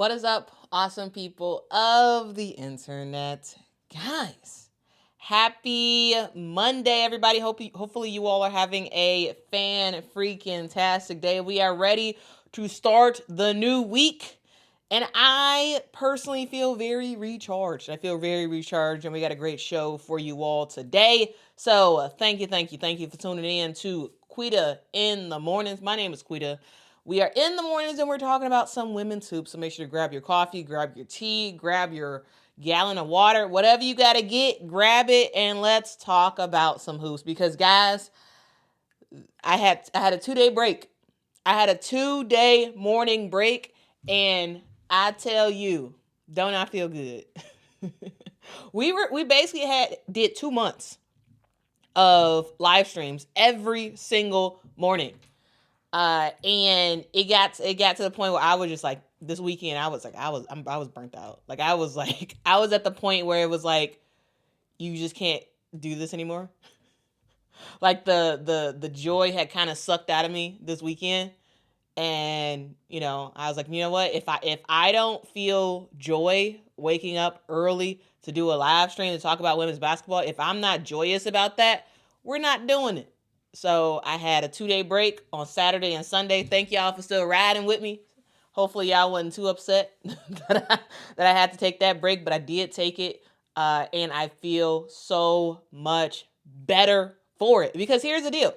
What is up, awesome people of the internet? Guys, happy Monday, everybody. Hopefully you all are having a fan-freaking-tastic day. We are ready to start the new week. And I personally feel very recharged. And we got a great show for you all today. So thank you for tuning in to Quita in the Mornings. My name is Quita. We are in the mornings and we're talking about some women's hoops. So make sure to grab your coffee, grab your tea, grab your gallon of water, whatever you got to get, grab it, and let's talk about some hoops. Because guys, I had a 2-day break. I had a 2-day morning break, and I tell you, don't I feel good? we basically did 2 months of live streams every single morning. And it got to the point where I was just like, this weekend, I was burnt out. Like, I was at the point where it was like, you just can't do this anymore. Like the joy had kind of sucked out of me this weekend. And, I was like, you know what? If I don't feel joy waking up early to do a live stream to talk about women's basketball, if I'm not joyous about that, we're not doing it. So I had a 2-day break on Saturday and Sunday. Thank y'all for still riding with me. Hopefully y'all wasn't too upset that I had to take that break, but I did take it. And I feel so much better for it. Because here's the deal.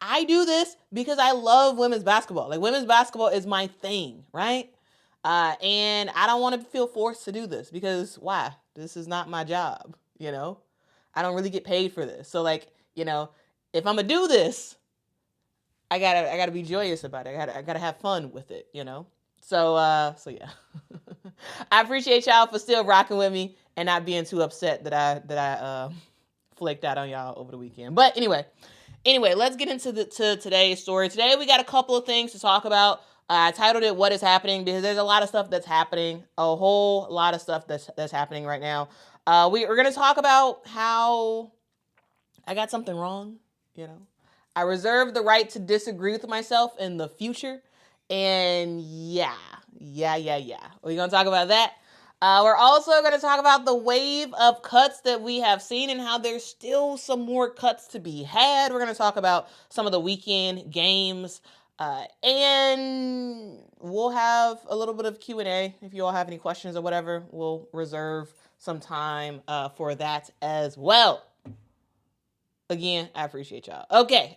I do this because I love women's basketball. Like, women's basketball is my thing, right? And I don't want to feel forced to do this because why? This is not my job, I don't really get paid for this. So, if I'm gonna do this, I gotta be joyous about it. I gotta have fun with it, So yeah. I appreciate y'all for still rocking with me and not being too upset that I flaked out on y'all over the weekend. But anyway, let's get into today's story. Today we got a couple of things to talk about. I titled it "What is Happening" because there's a lot of stuff that's happening, a whole lot of stuff that's happening right now. We're gonna talk about how I got something wrong. I reserve the right to disagree with myself in the future. And yeah. We're going to talk about that. We're also going to talk about the wave of cuts that we have seen and how there's still some more cuts to be had. We're going to talk about some of the weekend games. And we'll have a little bit of Q&A. If you all have any questions or whatever, we'll reserve some time for that as well. Again, I appreciate y'all. Okay.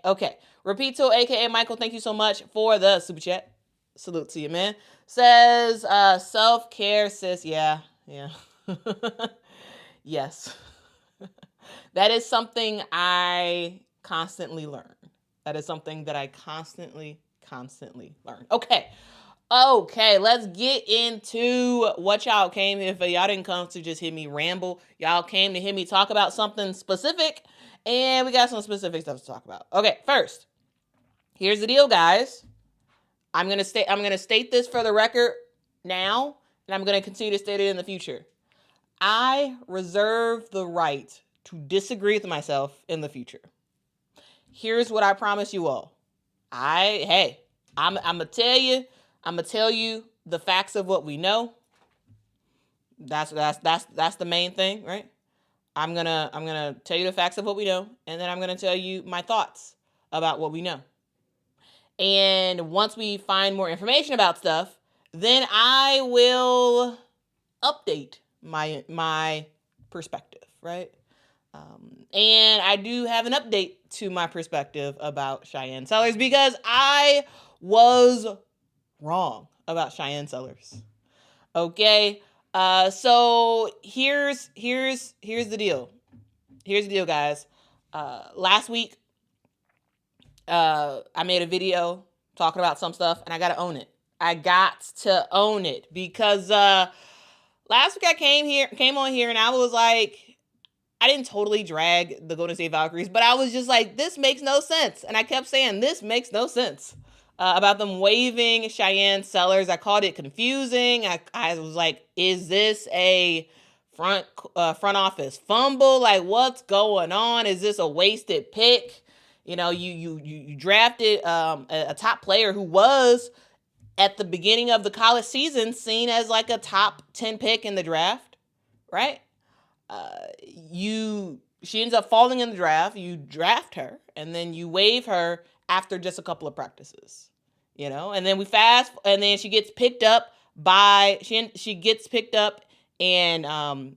Repito, a.k.a. Michael, thank you so much for the super chat. Salute to you, man. Says, self-care, sis. Yeah. Yes. That is something I constantly learn. That is something that I constantly learn. Okay, let's get into what y'all came here for. Y'all didn't come to just hear me ramble. Y'all came to hear me talk about something specific. And we got some specific stuff to talk about. Okay, first, here's the deal, guys. I'm gonna state this for the record now, and I'm gonna continue to state it in the future. I reserve the right to disagree with myself in the future. Here's what I promise you all. I'm gonna tell you the facts of what we know. That's the main thing, right? I'm gonna tell you the facts of what we know, and then I'm gonna tell you my thoughts about what we know. And once we find more information about stuff, then I will update my perspective, right? And I do have an update to my perspective about Shyanne Sellers because I was wrong about Shyanne Sellers. Okay. So here's the deal. Here's the deal, guys. Last week, I made a video talking about some stuff, and I gotta own it. I got to own it because last week I came on here, and I was like, I didn't totally drag the Golden State Valkyries, but I was just like, this makes no sense, and I kept saying this makes no sense. About them waiving Shyanne Sellers. I called it confusing. I was like, is this a front office fumble? Like, what's going on? Is this a wasted pick? You drafted a top player who was at the beginning of the college season seen as like a top 10 pick in the draft, right? She ends up falling in the draft. You draft her, and then you waive her after just a couple of practices, and then and then she gets picked up she gets picked up, and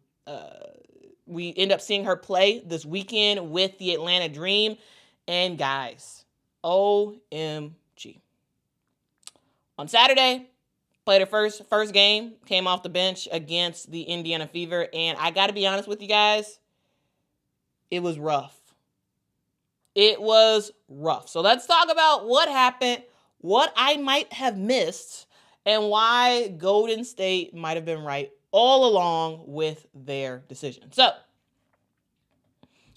we end up seeing her play this weekend with the Atlanta Dream. And guys, OMG. On Saturday, played her first game, came off the bench against the Indiana Fever, and I got to be honest with you guys, it was rough. It was rough. So let's talk about what happened, what I might have missed, and why Golden State might have been right all along with their decision. So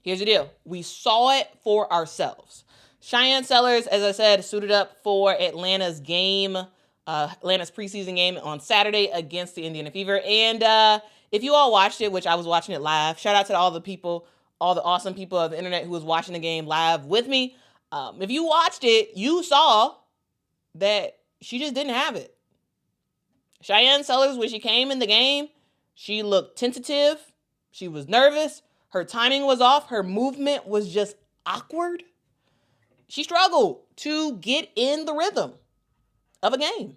here's the deal. We saw it for ourselves. Shyanne Sellers, as I said, suited up for Atlanta's preseason game on Saturday against the Indiana Fever. And if you all watched it, which I was watching it live, shout out to all the awesome people of the internet who was watching the game live with me. If you watched it, you saw that she just didn't have it. Shyanne Sellers, when she came in the game, she looked tentative. She was nervous. Her timing was off. Her movement was just awkward. She struggled to get in the rhythm of a game.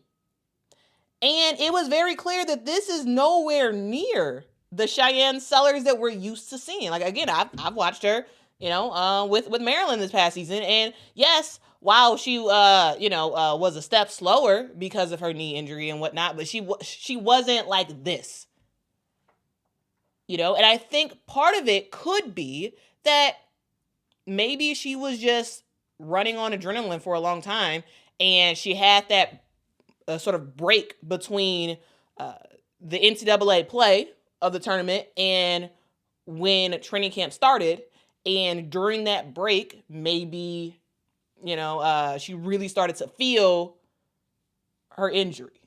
And it was very clear that this is nowhere near the Shyanne Sellers that we're used to seeing. Like, again, I've watched her, with Maryland this past season. And yes, while she, was a step slower because of her knee injury and whatnot, but she wasn't like this. And I think part of it could be that maybe she was just running on adrenaline for a long time, and she had that sort of break between the NCAA play of the tournament and when training camp started. And during that break, maybe, she really started to feel her injury,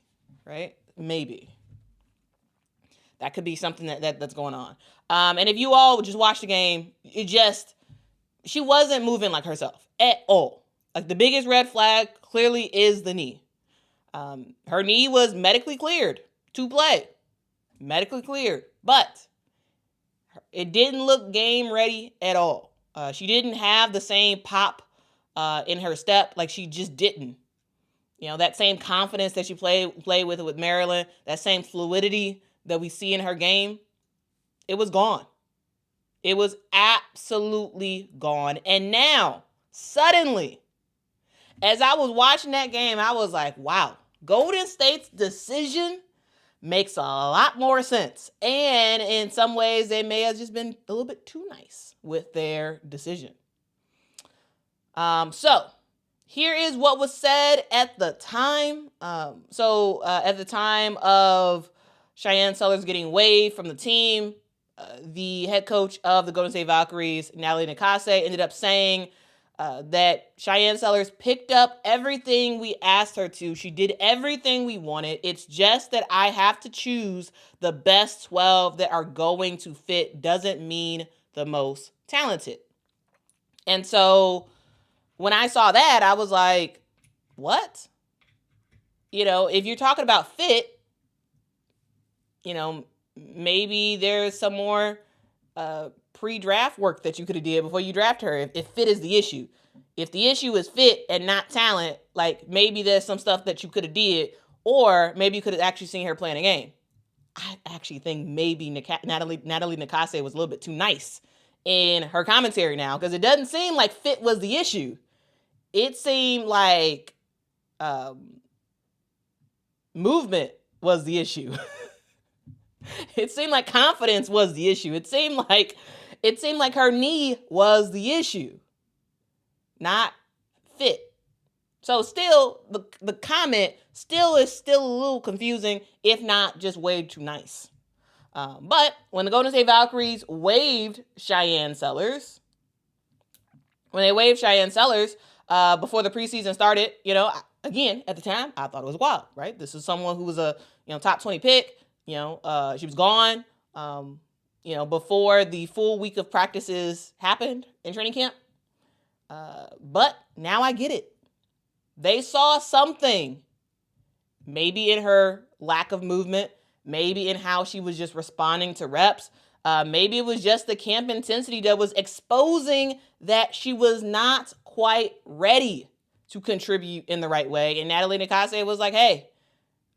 right? Maybe. That could be something that's going on. And if you all just watch the game, she wasn't moving like herself at all. Like, the biggest red flag clearly is the knee. Her knee was medically cleared to play. Medically cleared. But it didn't look game ready at all. She didn't have the same pop in her step. Like, she just didn't. That same confidence that she played with Maryland, that same fluidity that we see in her game, it was gone. It was absolutely gone. And now, suddenly, as I was watching that game, I was like, wow, Golden State's decision makes a lot more sense. And in some ways, they may have just been a little bit too nice with their decision. So here is what was said at the time. At the time of Shyanne Sellers getting waived from the team, the head coach of the Golden State Valkyries, Natalie Nakase, ended up saying that Shyanne Sellers picked up everything we asked her to. She did everything we wanted. It's just that I have to choose the best 12 that are going to fit. Doesn't mean the most talented. And so when I saw that, I was like, what? If you're talking about fit, maybe there's some more pre-draft work that you could have did before you draft her if fit is the issue. If the issue is fit and not talent, like, maybe there's some stuff that you could have did, or maybe you could have actually seen her playing a game. I actually think maybe Natalie Nakase was a little bit too nice in her commentary now, because it doesn't seem like fit was the issue. It seemed like movement was the issue. It seemed like confidence was the issue. It seemed like her knee was the issue, not fit. So still, the comment is still a little confusing, if not just way too nice. But when the Golden State Valkyries waived Shyanne Sellers, before the preseason started, again, at the time, I thought it was wild, right? This is someone who was a top 20 pick. She was gone, before the full week of practices happened in training camp. But now I get it. They saw something Maybe in her lack of movement, maybe in how she was just responding to reps. Maybe it was just the camp intensity that was exposing that she was not quite ready to contribute in the right way. And Natalie Nakase was like, hey,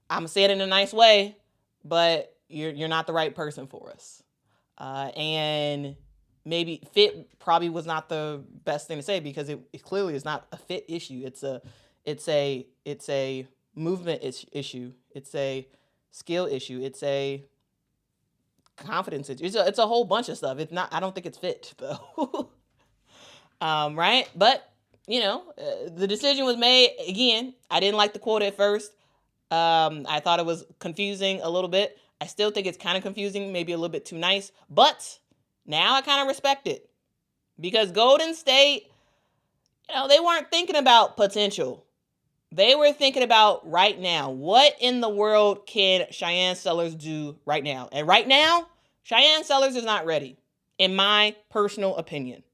I'm going to say it in a nice way, but you're not the right person for us. And maybe fit probably was not the best thing to say, because it clearly is not a fit issue. It's a movement issue. It's a skill issue. It's a confidence issue. It's a whole bunch of stuff. It's not. I don't think it's fit though. Right? But the decision was made. Again, I didn't like the quote at first. I thought it was confusing a little bit. I still think it's kind of confusing, maybe a little bit too nice. But now I kind of respect it, because Golden State, they weren't thinking about potential. They were thinking about right now. What in the world can Shyanne Sellers do right now? And right now, Shyanne Sellers is not ready, in my personal opinion.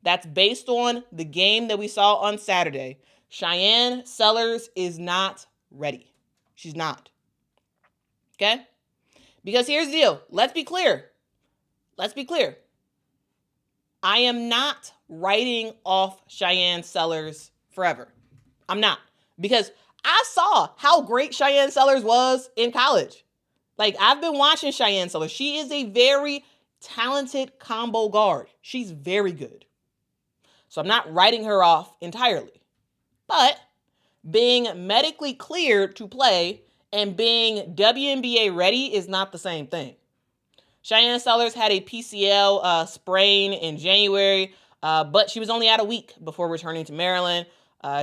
That's based on the game that we saw on Saturday. Shyanne Sellers is not ready. She's not. Okay? Because here's the deal. Let's be clear. I am not writing off Shyanne Sellers forever. I'm not. Because I saw how great Shyanne Sellers was in college. Like, I've been watching Shyanne Sellers. She is a very talented combo guard. She's very good. So I'm not writing her off entirely. But being medically cleared to play and being WNBA ready is not the same thing. Shyanne Sellers had a PCL sprain in January, but she was only out a week before returning to Maryland.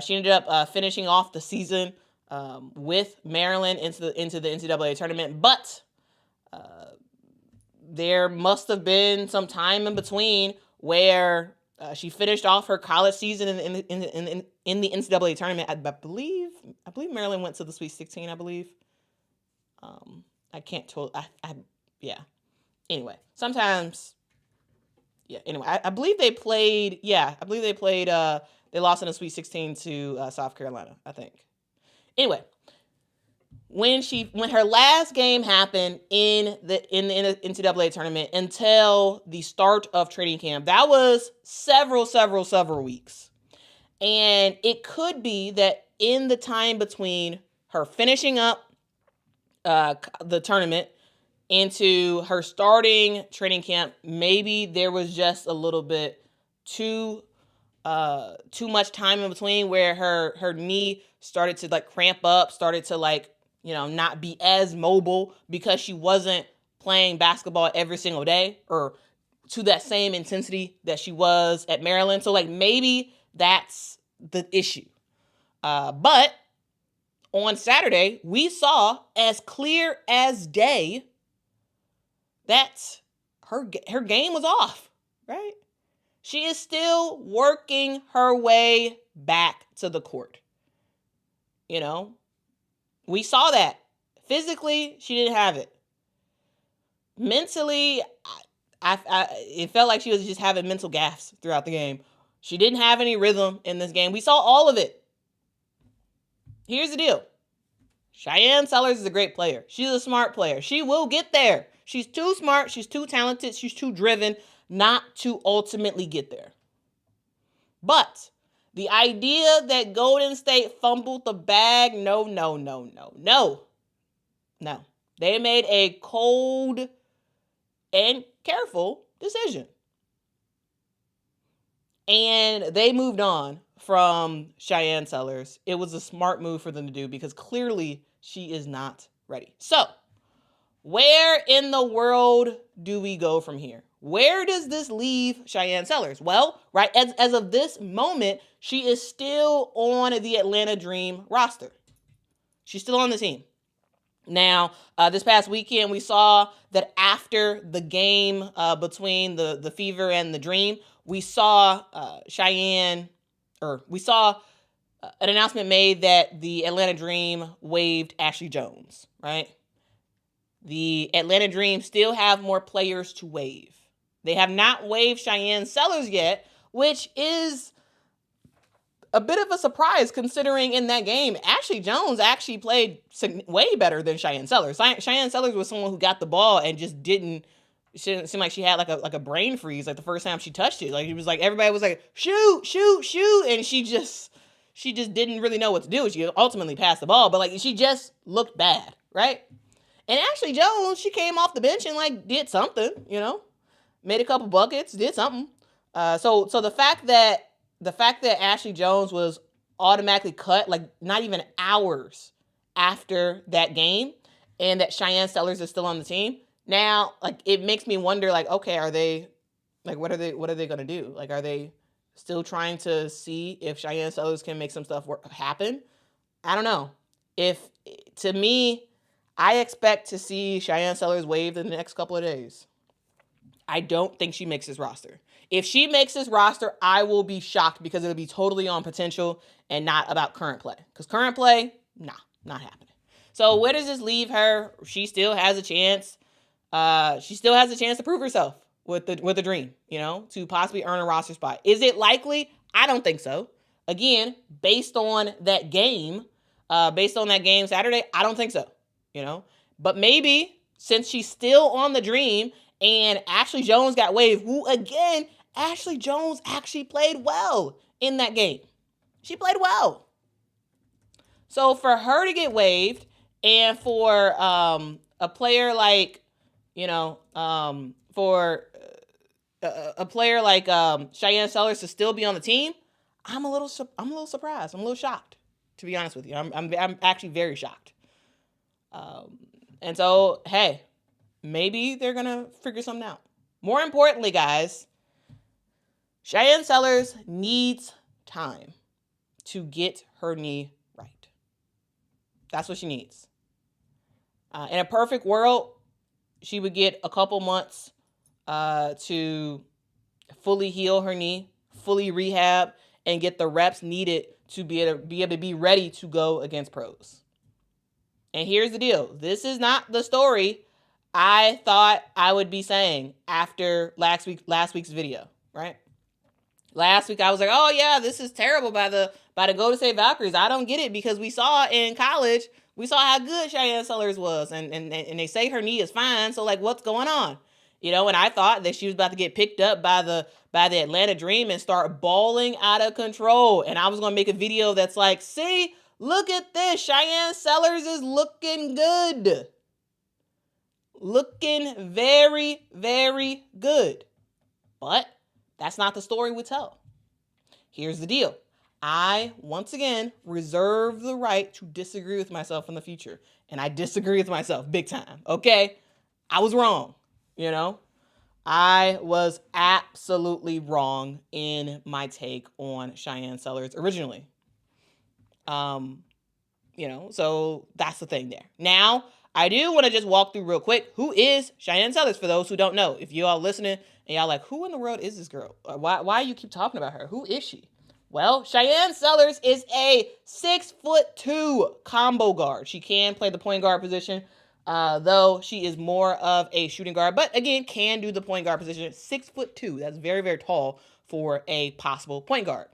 She ended up finishing off the season with Maryland into the NCAA tournament, but there must have been some time in between where she finished off her college season in the NCAA tournament. I believe Maryland went to the Sweet 16. I believe. I can't tell. Yeah. Anyway, sometimes. Yeah. Anyway, I believe they played. Yeah, I believe they played. They lost in the Sweet 16 to South Carolina, I think. Anyway, when her last game happened in the NCAA tournament until the start of training camp, that was several weeks. And it could be that in the time between her finishing up the tournament into her starting training camp, maybe there was just a little bit too much time in between where her knee started to cramp up, started to not be as mobile because she wasn't playing basketball every single day or to that same intensity that she was at Maryland. So maybe that's the issue. But on Saturday, we saw as clear as day that her game was off, right? She is still working her way back to the court. We saw that. Physically, she didn't have it. Mentally, it felt like she was just having mental gaffes throughout the game. She didn't have any rhythm in this game. We saw all of it. Here's the deal. Shyanne Sellers is a great player. She's a smart player. She will get there. She's too smart. She's too talented. She's too driven not to ultimately get there. But the idea that Golden State fumbled the bag, no. They made a cold and careful decision. And they moved on from Shyanne Sellers. It was a smart move for them to do because clearly she is not ready. So, where in the world do we go from here? Where does this leave Shyanne Sellers? Well, right, as of this moment, she is still on the Atlanta Dream roster. She's still on the team. Now, this past weekend, we saw that after the game between the Fever and the Dream, we saw an announcement made that the Atlanta Dream waived Ashley Joens, right? The Atlanta Dream still have more players to waive. They have not waived Shyanne Sellers yet, which is a bit of a surprise considering in that game, Ashley Joens actually played way better than Shyanne Sellers. Shyanne Sellers was someone who got the ball and just she didn't seem like she had like a brain freeze like the first time she touched it. Like it was like everybody was like, shoot, shoot, shoot, and she just didn't really know what to do. She ultimately passed the ball, but like she just looked bad, right? And Ashley Joens, she came off the bench and like did something, made a couple buckets, did something. So the fact that Ashley Joens was automatically cut like not even hours after that game, and that Shyanne Sellers is still on the team. Now, like it makes me wonder, like, okay, are they like what are they gonna do? Like, are they still trying to see if Shyanne Sellers can make some stuff happen? I don't know. To me, I expect to see Shyanne Sellers waived in the next couple of days. I don't think she makes this roster. If she makes this roster, I will be shocked because it'll be totally on potential and not about current play. Because current play, nah, not happening. So where does this leave her? She still has a chance. She still has a chance to prove herself with the dream, to possibly earn a roster spot. Is it likely? I don't think so. Again, based on that game Saturday, I don't think so. But maybe since she's still on the dream and Ashley Joens got waived, who again, Ashley Joens actually played well in that game. She played well. So for her to get waived and for a player like, for a player like Shyanne Sellers to still be on the team, I'm a little surprised. I'm a little shocked, to be honest with you. I'm actually very shocked. And so, hey, maybe they're going to figure something out. More importantly, guys, Shyanne Sellers needs time to get her knee right. That's what she needs. In a perfect world, she would get a couple months to fully heal her knee, fully rehab, and get the reps needed to be able to be ready to go against pros. And here's the deal. This is not the story I thought I would be saying after last week's video, right? Last week I was like, oh yeah, this is terrible by the Golden State Valkyries. I don't get it because we saw in college, we saw how good Shyanne Sellers was, and they say her knee is fine. So like, what's going on? And I thought that she was about to get picked up by the Atlanta Dream and start balling out of control. And I was going to make a video that's like, see, look at this. Shyanne Sellers is looking good. Looking very, very good. But that's not the story we tell. Here's the deal. I, once again, reserve the right to disagree with myself in the future. And I disagree with myself big time, okay? I was wrong, I was absolutely wrong in my take on Shyanne Sellers originally. So that's the thing there. Now, I do want to just walk through real quick. Who is Shyanne Sellers for those who don't know? If you all listening and y'all like, who in the world is this girl? Why you keep talking about her? Who is she? Well, Shyanne Sellers is a 6'2" combo guard. She can play the point guard position, though she is more of a shooting guard. But again, can do the point guard position. 6'2". That's very, very tall for a possible point guard.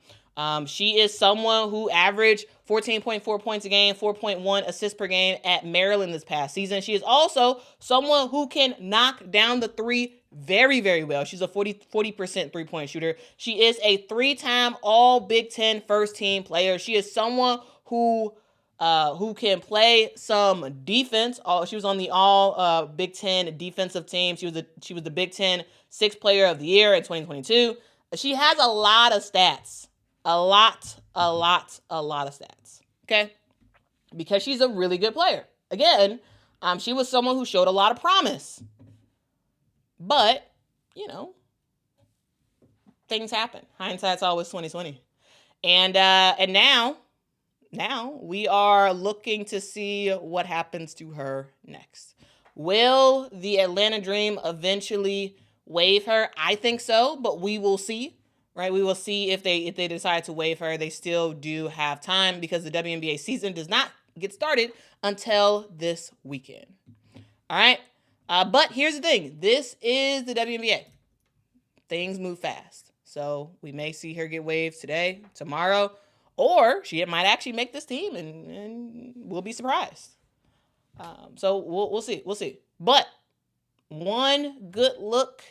She is someone who averaged 14.4 points a game, 4.1 assists per game at Maryland this past season. She is also someone who can knock down the three very, very well. She's a 40% three-point shooter. She is a 3-time All Big Ten first team player. She is someone who can play some defense. She was on the All Big Ten defensive team. She was the Big Ten Sixth Player of the Year in 2022. She has a lot of stats. A lot of stats, okay? Because she's a really good player. Again, she was someone who showed a lot of promise. But, things happen. Hindsight's always 20/20. And now we are looking to see what happens to her next. Will the Atlanta Dream eventually waive her? I think so, but we will see. Right, we will see if they decide to waive her. They still do have time because the WNBA season does not get started until this weekend. All right, but here's the thing: this is the WNBA. Things move fast, so we may see her get waived today, tomorrow, Or she might actually make this team, and we'll be surprised. So we'll see. We'll see. But one good look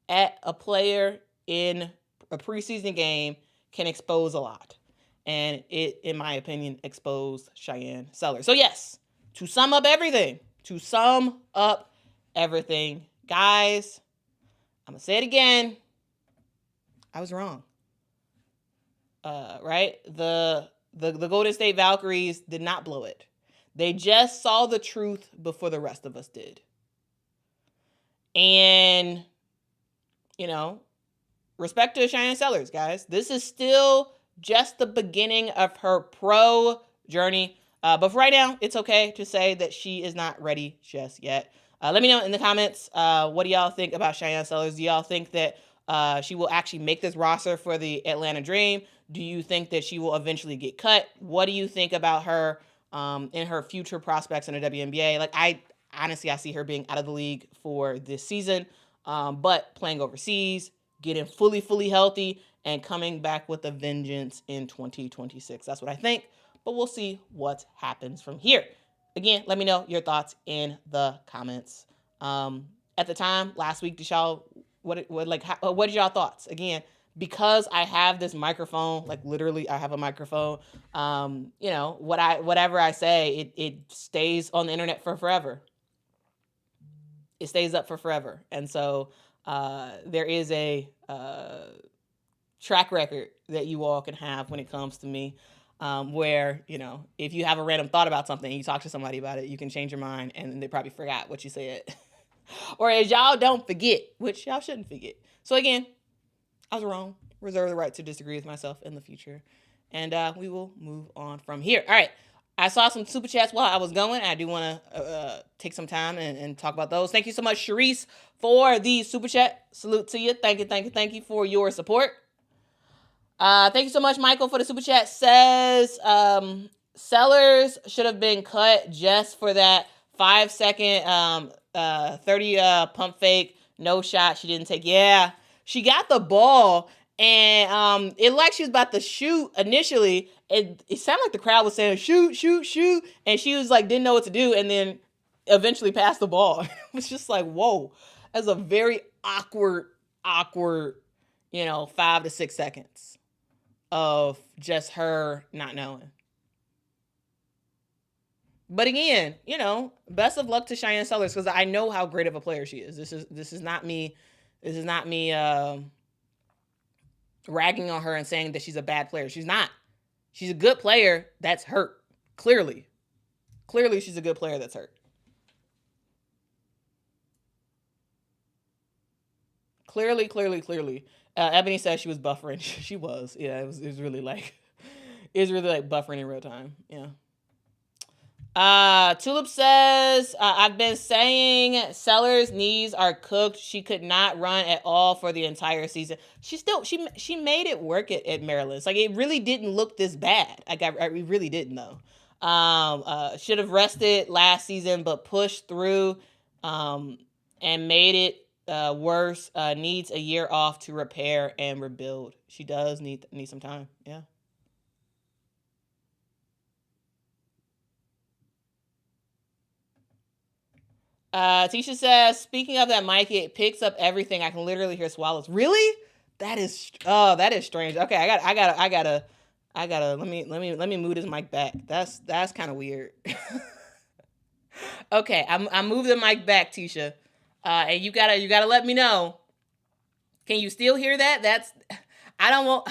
at a player in a preseason game can expose a lot. And it, in my opinion, exposed Shyanne Sellers. So yes, to sum up everything, guys, I'm going to say it again. I was wrong. Right? The Golden State Valkyries did not blow it. They just saw the truth before the rest of us did. And, respect to Shyanne Sellers, guys. This is still just the beginning of her pro journey. But for right now, it's okay to say that she is not ready just yet. Let me know in the comments, what do y'all think about Shyanne Sellers? Do y'all think that she will actually make this roster for the Atlanta Dream? Do you think that she will eventually get cut? What do you think about her in her future prospects in the WNBA? Like, I see her being out of the league for this season, but playing overseas, getting fully healthy, and coming back with a vengeance in 2026. That's what I think, but we'll see what happens from here. Again, let me know your thoughts in the comments. At the time, last week, what did y'all thoughts? Again, because I have this microphone, like literally I have a microphone, whatever I say, it stays on the internet for forever. It stays up for forever. And so there is a track record that you all can have when it comes to me, where, if you have a random thought about something, you talk to somebody about it, you can change your mind and they probably forgot what you said. Or as y'all don't forget, which y'all shouldn't forget. So again, I was wrong. Reserve the right to disagree with myself in the future. And we will move on from here. All right. I saw some super chats while I was going. I do want to take some time and talk about those. Thank you so much, Sharice, for the super chat. Salute to you. Thank you for your support. Thank you so much, Michael, for the super chat. Says Sellers should have been cut just for that 5-second 30 pump fake, no shot she didn't take. Yeah, she got the ball, and it like she was about to shoot initially. It sounded like the crowd was saying, shoot, and she was like, didn't know what to do, and then eventually passed the ball. It was just like, whoa. That's a very awkward, 5 to 6 seconds of just her not knowing. But again, best of luck to Shyanne Sellers, because I know how great of a player she is. This is not me ragging on her and saying that she's a bad player. She's not. She's a good player that's hurt. Clearly she's a good player that's hurt. Clearly. Ebony says she was buffering. She was. Yeah, it was really like buffering in real time. Yeah. Tulip says, I've been saying Sellers' knees are cooked. She could not run at all for the entire season. She made it work at Maryland. It's like, it really didn't look this bad. I really didn't though. Should have rested last season, but pushed through, and made it worse. Needs a year off to repair and rebuild. She does need some time. Yeah. Tisha says, speaking of that mic, it picks up everything. I can literally hear swallows. Really? That is strange. Okay, I gotta let me move this mic back. That's kind of weird. Okay, I moved the mic back, Tisha. And you gotta let me know. Can you still hear that? I don't want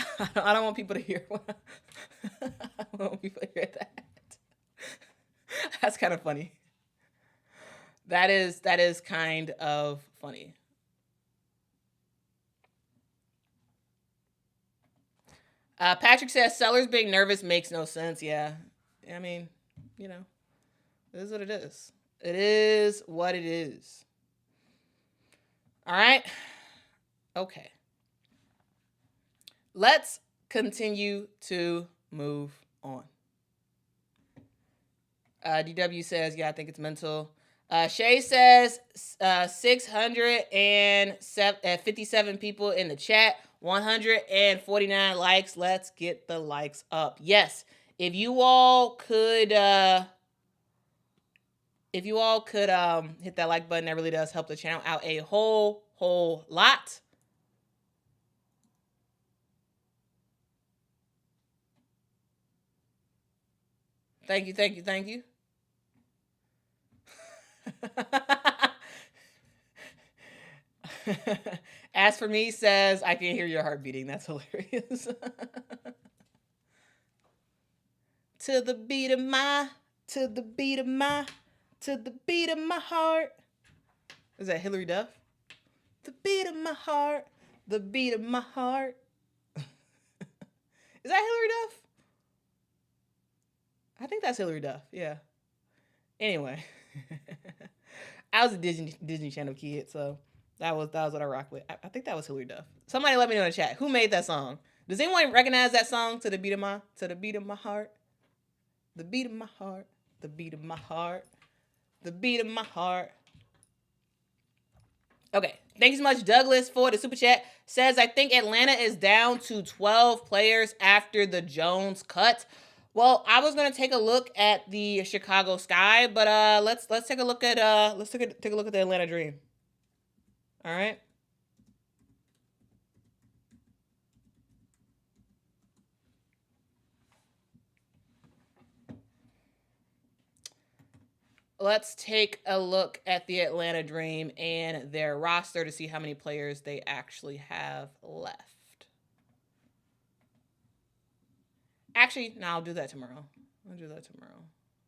people to hear. I don't want people to hear that. That's kind of funny. That is kind of funny. Patrick says Sellers being nervous makes no sense. Yeah. I mean, it is what it is. It is what it is. All right. Okay. Let's continue to move on. DW says, yeah, I think it's mental. Shay says 657 people in the chat. 149 likes. Let's get the likes up. Yes, if you all could hit that like button, that really does help the channel out a whole lot. Thank you. As for me, says, I can hear your heart beating. That's hilarious. To the beat of my heart. Is that Hillary Duff? The beat of my heart. The beat of my heart. Is that Hillary Duff? I think that's Hillary Duff. Yeah. Anyway. I was a Disney Channel kid, so that was what I rocked with. I think that was Hillary Duff. Somebody let me know in the chat. Who made that song? Does anyone recognize that song? To the beat of my heart. The beat of my heart. The beat of my heart. The beat of my heart. Okay. Thank you so much, Douglas, for the super chat. Says, I think Atlanta is down to 12 players after the Joens cut. Well, I was gonna take a look at the Chicago Sky, but let's take a look at take a look at the Atlanta Dream. All right. Let's take a look at the Atlanta Dream and their roster to see how many players they actually have left. Actually, no, I'll do that tomorrow.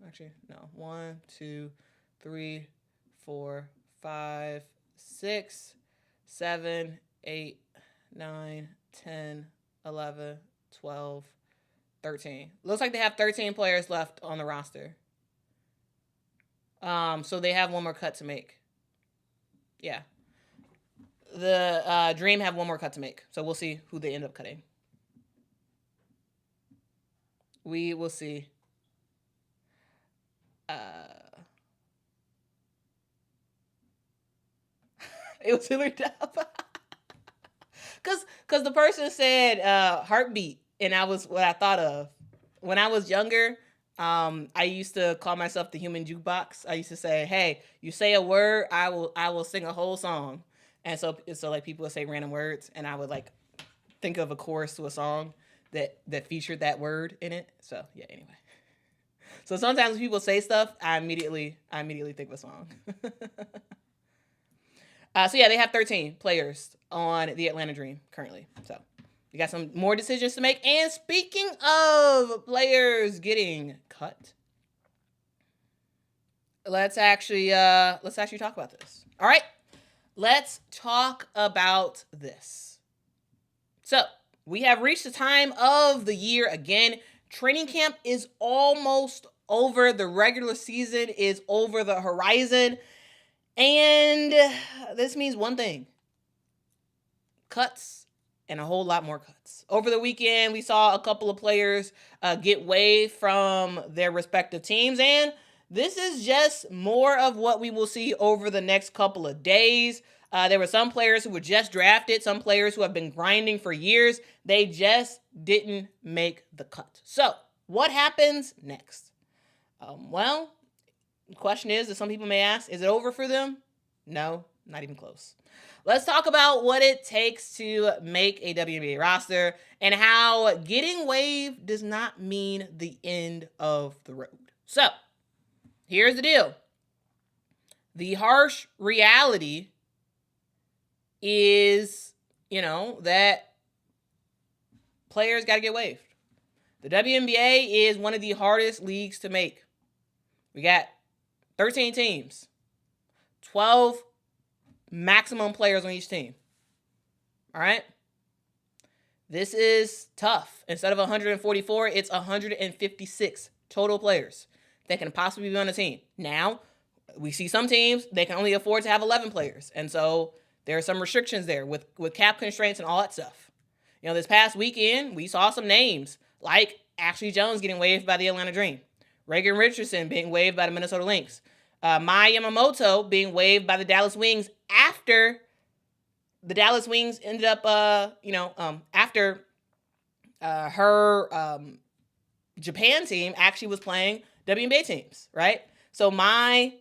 Actually, no. 1, 2, 3, 4, 5, 6, 7, 8, 9, 10, 11, 12, 13. Looks like they have 13 players left on the roster. So they have one more cut to make. Yeah. The Dream have one more cut to make. So we'll see who they end up cutting. We will see. It was Hillary Duff. Cause the person said heartbeat, and that was what I thought of. When I was younger, I used to call myself the human jukebox. I used to say, hey, you say a word, I will sing a whole song. And so like people would say random words, and I would like think of a chorus to a song that featured that word in it. So yeah, anyway. So sometimes when people say stuff, I immediately think of a song. So yeah, they have 13 players on the Atlanta Dream currently. So you got some more decisions to make. And speaking of players getting cut, let's actually talk about this. All right, let's talk about this. So we have reached the time of the year again. Training camp is almost over. The regular season is over the horizon. And this means one thing: cuts, and a whole lot more cuts. Over the weekend, we saw a couple of players get waived from their respective teams, and this is just more of what we will see over the next couple of days. There were some players who were just drafted, some players who have been grinding for years. They just didn't make the cut. So what happens next? Well, the question is, as some people may ask, is it over for them? No, not even close. Let's talk about what it takes to make a WNBA roster and how getting waived does not mean the end of the road. So, here's the deal. The harsh reality is, that players got to get waived. The WNBA is one of the hardest leagues to make. We got 13 teams, 12 maximum players on each team. All right? This is tough. Instead of 144, it's 156 total players that can possibly be on the team. Now, we see some teams, they can only afford to have 11 players. And so there are some restrictions there with cap constraints and all that stuff. This past weekend, we saw some names like Ashley Joens getting waived by the Atlanta Dream, Reigan Richardson being waived by the Minnesota Lynx, Mai Yamamoto being waived by the Dallas Wings after the Dallas Wings ended up, after her Japan team actually was playing WNBA teams, right? So Mai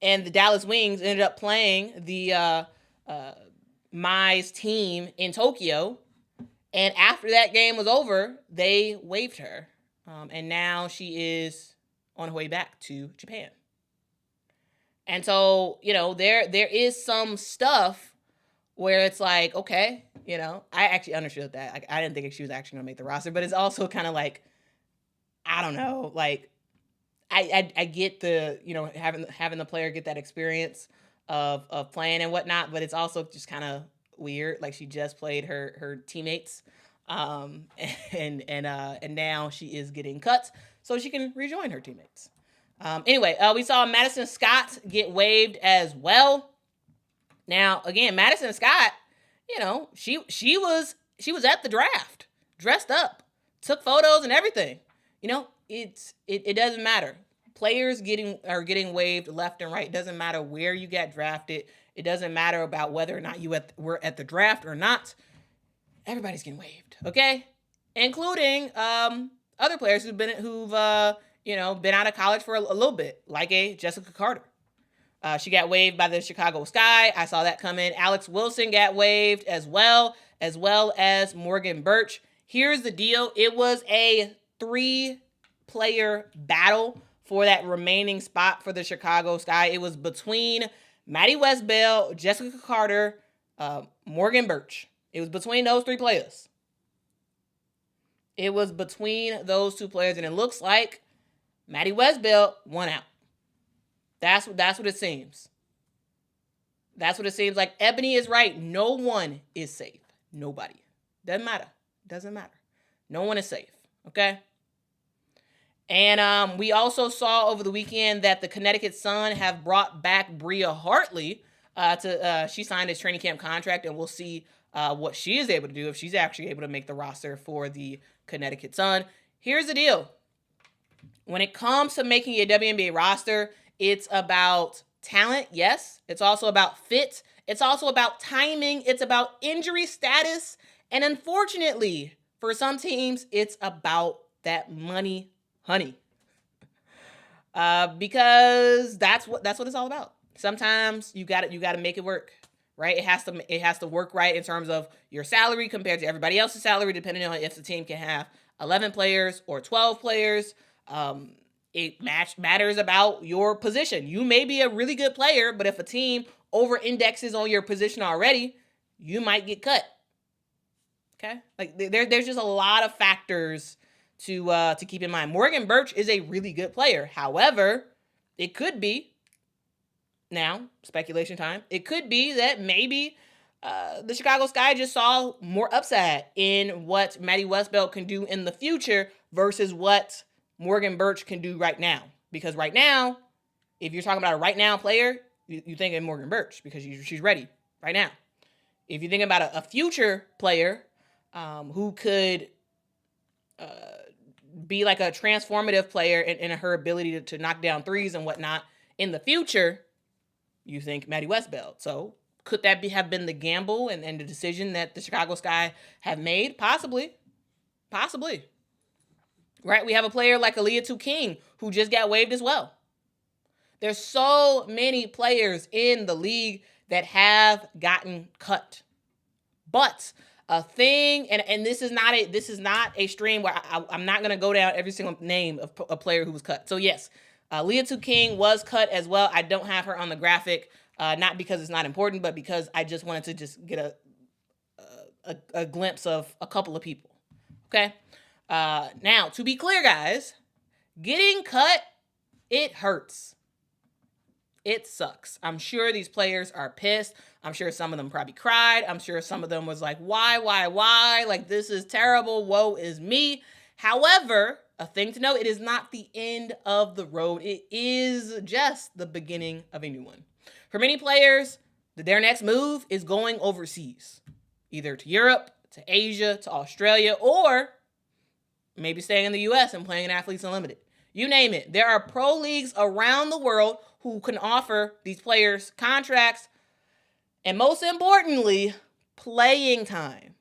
and the Dallas Wings ended up playing the Mai's team in Tokyo. And after that game was over, they waived her. And now she is on her way back to Japan. And so, there is some stuff where it's like, okay, I actually understood that. I didn't think she was actually going to make the roster, but it's also kind of like, I don't know, like, I get the, having the player get that experience of playing and whatnot, but it's also just kind of weird. Like, she just played her teammates, and now she is getting cut so she can rejoin her teammates. Anyway, we saw Madison Scott get waived as well. Now, again, Madison Scott, she was at the draft, dressed up, took photos and everything. It doesn't matter. Players are getting waived left and right. It doesn't matter where you got drafted. It doesn't matter about whether or not you were at the draft or not. Everybody's getting waived, okay? Including other players who've been out of college for a little bit, like a Jessika Carter. She got waived by the Chicago Sky. I saw that come in. Alex Wilson got waived as well as Morgan Bertsch. Here's the deal. It was a 3-player battle for that remaining spot for the Chicago Sky. It was between Maddie Westbell, Jessika Carter, Morgan Bertsch. It was between those 3 players. It was between those 2 players, and it looks like Maddie Westbell won out. That's what it seems. That's what it seems like. Ebony is right. No one is safe. Nobody. Doesn't matter. No one is safe. Okay? And we also saw over the weekend that the Connecticut Sun have brought back Bria Hartley. She signed a training camp contract, and we'll see what she is able to do if she's actually able to make the roster for the Connecticut Sun. Here's the deal. When it comes to making a WNBA roster, it's about talent, yes. It's also about fit. It's also about timing. It's about injury status. And unfortunately, for some teams, it's about that money, honey. Because that's what it's all about. Sometimes you got to make it work, right? It has to work right in terms of your salary compared to everybody else's salary, depending on if the team can have 11 players or 12 players. It matters about your position. You may be a really good player, but if a team over-indexes on your position already, you might get cut. Okay? Like there's just a lot of factors to keep in mind. Morgan Bertsch is a really good player. However, it could be, now, speculation time, it could be that maybe the Chicago Sky just saw more upside in what Maddie Westbell can do in the future versus what Morgan Bertsch can do right now. Because right now, if you're talking about a right now player, you think of Morgan Bertsch because she's ready right now. If you think about a future player who could be like a transformative player in her ability to knock down threes and whatnot in the future, you think Maddie Westbell. So could that have been the gamble and the decision that the Chicago Sky have made? Possibly. Right? We have a player like Aaliyah King who just got waived as well. There's so many players in the league that have gotten cut. But a thing, and this is not a stream where I'm not going to go down every single name of a player who was cut. So yes, Aaliyah King was cut as well. I don't have her on the graphic, not because it's not important, but because I just wanted to just get a glimpse of a couple of people. Okay? Now, to be clear, guys, getting cut, it hurts. It sucks. I'm sure these players are pissed. I'm sure some of them probably cried. I'm sure some of them was like, why? Like, this is terrible. Woe is me. However, a thing to note, it is not the end of the road. It is just the beginning of a new one. For many players, their next move is going overseas, either to Europe, to Asia, to Australia, or maybe staying in the U.S. and playing in Athletes Unlimited. You name it. There are pro leagues around the world who can offer these players contracts and, most importantly, playing time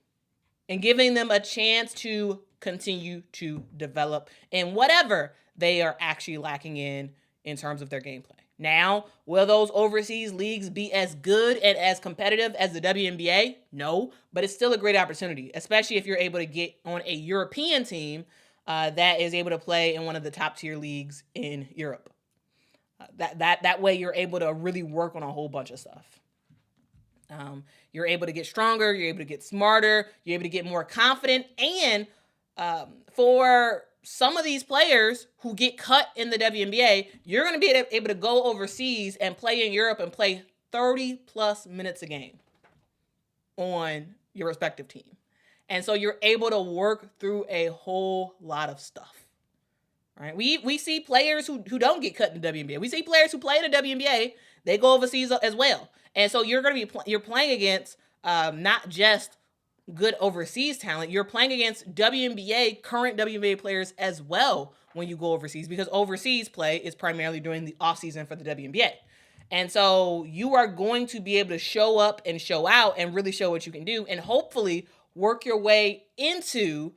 and giving them a chance to continue to develop in whatever they are actually lacking in terms of their gameplay. Now, will those overseas leagues be as good and as competitive as the WNBA? No, but it's still a great opportunity, especially if you're able to get on a European team that is able to play in one of the top tier leagues in Europe. That way you're able to really work on a whole bunch of stuff. You're able to get stronger, you're able to get smarter, you're able to get more confident, and for some of these players who get cut in the WNBA, you're going to be able to go overseas and play in Europe and play 30 plus minutes a game on your respective team. And so you're able to work through a whole lot of stuff. Right? We see players who don't get cut in the WNBA. We see players who play in the WNBA, they go overseas as well. And so you're going to be you're playing against not just good overseas talent, you're playing against current WNBA players as well when you go overseas, because overseas play is primarily during the offseason for the WNBA. And so you are going to be able to show up and show out and really show what you can do, and hopefully work your way into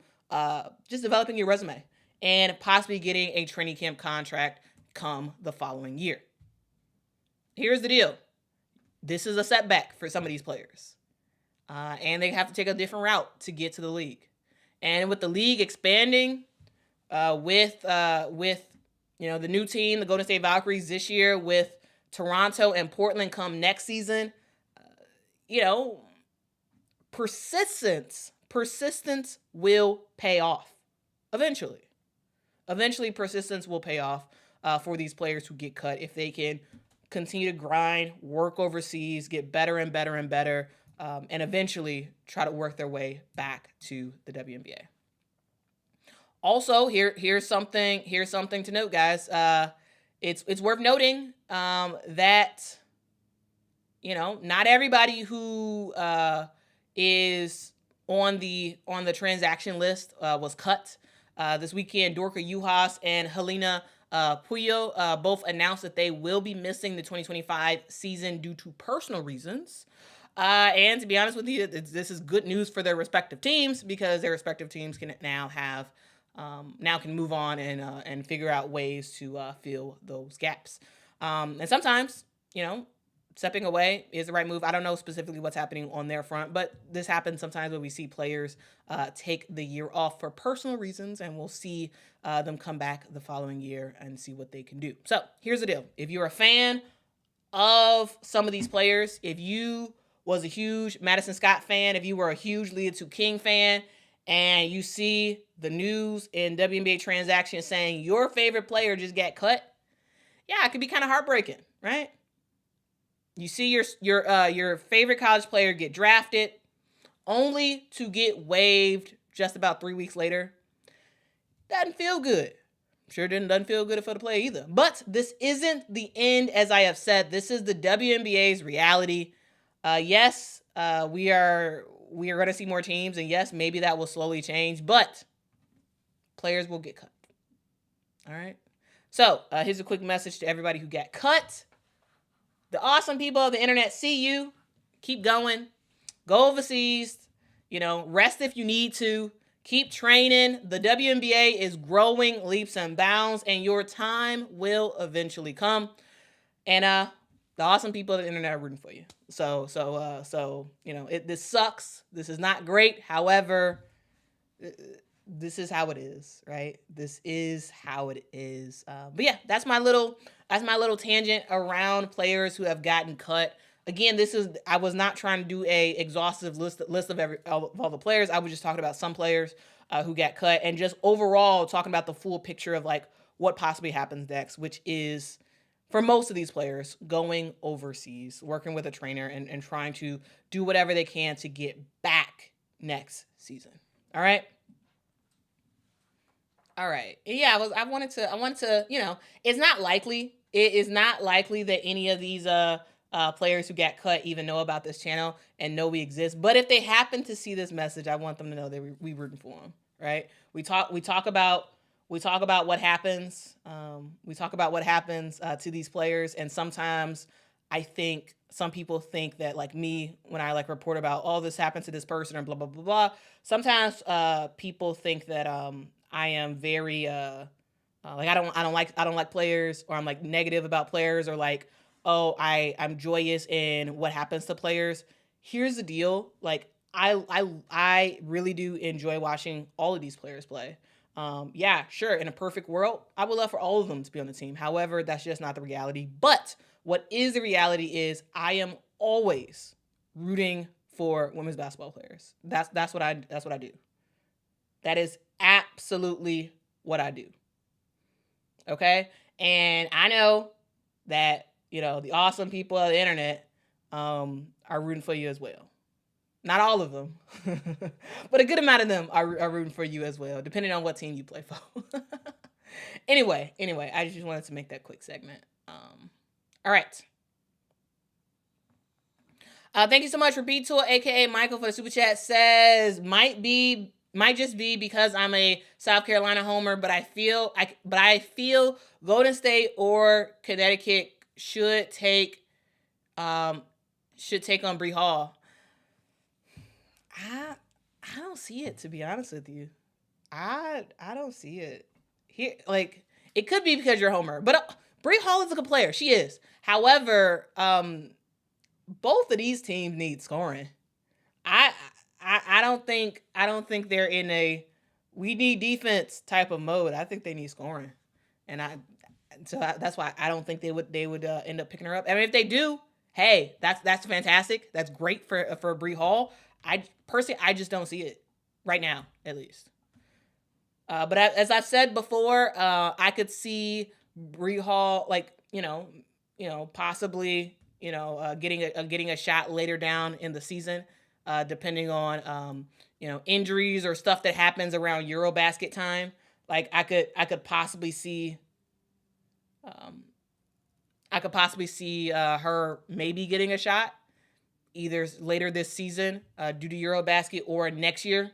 just developing your resume and possibly getting a training camp contract come the following year. Here's the deal. This is a setback for some of these players. And they have to take a different route to get to the league. And with the league expanding, with the new team, the Golden State Valkyries this year, with Toronto and Portland come next season, persistence will pay off eventually. Eventually, persistence will pay off for these players who get cut if they can continue to grind, work overseas, get better and better and better, and eventually try to work their way back to the WNBA. Also, here's something to note, guys. It's worth noting that not everybody who is on the transaction list was cut. This weekend, Dorka Juhas and Helena Puyo both announced that they will be missing the 2025 season due to personal reasons. And to be honest with you, this is good news for their respective teams, because their respective teams can now can move on and figure out ways to fill those gaps. And sometimes, stepping away is the right move. I don't know specifically what's happening on their front, but this happens sometimes when we see players take the year off for personal reasons, and we'll see them come back the following year and see what they can do. So here's the deal. If you're a fan of some of these players, if you was a huge Madison Scott fan, if you were a huge Leah to King fan, and you see the news in WNBA transactions saying your favorite player just got cut, yeah, it could be kind of heartbreaking, right? You see your favorite college player get drafted, only to get waived just about 3 weeks later. Doesn't feel good. Sure doesn't feel good for the player either. But this isn't the end, as I have said. This is the WNBA's reality. Yes, we are going to see more teams, and yes, maybe that will slowly change, but players will get cut. All right. So here's a quick message to everybody who got cut. The awesome people of the internet see you. Keep going. Go overseas. Rest if you need to. Keep training. The WNBA is growing leaps and bounds, and your time will eventually come. And the awesome people of the internet are rooting for you. So this sucks. This is not great. However, this is how it is, right? This is how it is. But yeah, that's my little tangent around players who have gotten cut. Again, I was not trying to do a exhaustive list of all the players. I was just talking about some players who got cut, and just overall talking about the full picture of like what possibly happens next, which is, for most of these players, going overseas, working with a trainer, and trying to do whatever they can to get back next season. All right. Yeah, I wanted to, it's not likely. It is not likely that any of these players who got cut even know about this channel and know we exist. But if they happen to see this message, I want them to know that we rooting for them, right? We talk about what happens. We talk about what happens to these players, and sometimes I think some people think that, like me, when I like report about, oh, this happened to this person or blah, blah, blah, blah. Sometimes people think that I am very like I don't like players, or I'm like negative about players, or like, oh, I'm joyous in what happens to players. Here's the deal. Like I really do enjoy watching all of these players play. Yeah, sure. In a perfect world, I would love for all of them to be on the team. However, that's just not the reality. But what is the reality is I am always rooting for women's basketball players. That's what I do. That is absolutely what I do. Okay? And I know that, the awesome people of the internet are rooting for you as well. Not all of them, but a good amount of them are rooting for you as well, depending on what team you play for. Anyway, I just wanted to make that quick segment. All right. Thank you so much for B-Tool, aka Michael, for the super chat. Says might just be because I'm a South Carolina homer, but I feel Golden State or Connecticut should take on Bree Hall. I don't see it, to be honest with you. I don't see it here. Like, it could be because you're a homer, but Bree Hall is a good player. She is. However, both of these teams need scoring. I don't think they're in a we need defense type of mode. I think they need scoring, and that's why I don't think they would end up picking her up. I mean, if they do, hey, that's fantastic. That's great for Bree Hall. I just don't see it right now, at least. But as I've said before, I could see Bree Hall, like, possibly, getting a shot later down in the season, depending on, injuries or stuff that happens around Eurobasket time. Like, I could possibly see her maybe getting a shot either later this season due to Eurobasket or next year.